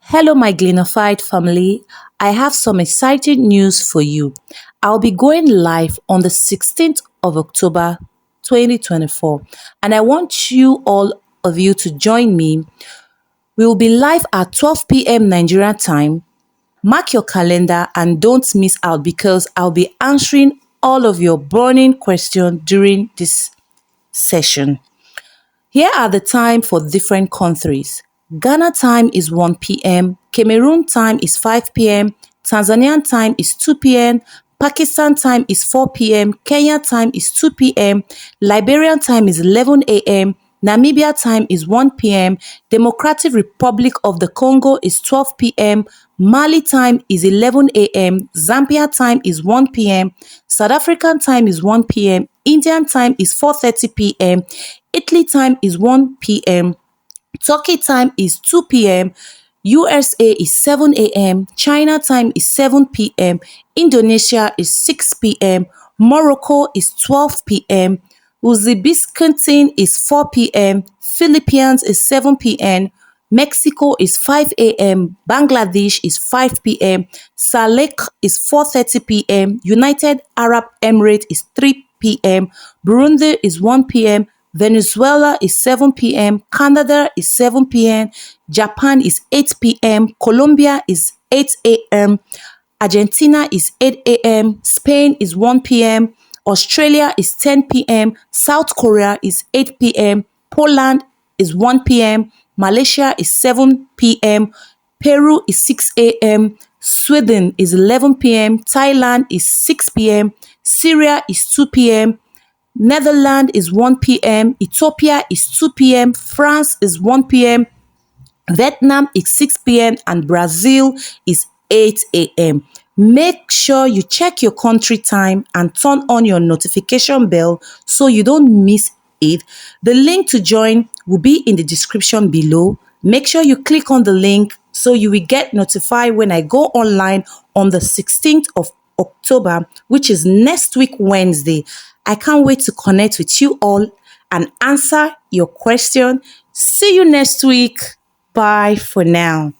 Hello, my Glinified family. I have some exciting news for you. I'll be going live on the 16th of October 2024, and I want all of you to join me. We will be live at 12 p.m. Nigerian time. Mark your calendar and don't miss out because I'll be answering all of your burning questions during this session. Here are the time for different countries. Ghana time is 1 p.m., Cameroon time is 5 p.m., Tanzanian time is 2 p.m., Pakistan time is 4 p.m., Kenya time is 2 p.m., Liberian time is 11 a.m., Namibia time is 1 p.m., Democratic Republic of the Congo is 12 p.m., Mali time is 11 a.m., Zambia time is 1 p.m., South African time is 1 p.m., Indian time is 4:30 p.m., Italy time is 1 p.m., Turkey time is 2 p.m., USA is 7 a.m., China time is 7 p.m., Indonesia is 6 p.m., Morocco is 12 p.m., Uzbekistan is 4 p.m., Philippines is 7 p.m., Mexico is 5 a.m., Bangladesh is 5 p.m., Salek is 4:30 p.m., United Arab Emirates is 3 p.m., Burundi is 1 p.m., Venezuela is 7 p.m., Canada is 7 p.m., Japan is 8 p.m., Colombia is 8 a.m., Argentina is 8 a.m., Spain is 1 p.m., Australia is 10 p.m., South Korea is 8 p.m., Poland is 1 p.m., Malaysia is 7 p.m., Peru is 6 a.m., Sweden is 11 p.m., Thailand is 6 p.m., Syria is 2 p.m., Netherlands is 1 p.m., Ethiopia is 2 p.m., France is 1 p.m., Vietnam is 6 p.m., and Brazil is 8 a.m. Make sure you check your country time and turn on your notification bell so you don't miss it. The link to join will be in the description below. Make sure you click on the link so you will get notified when I go online on the 16th of October, which is next week, Wednesday. I can't wait to connect with you all and answer your question. See you next week. Bye for now.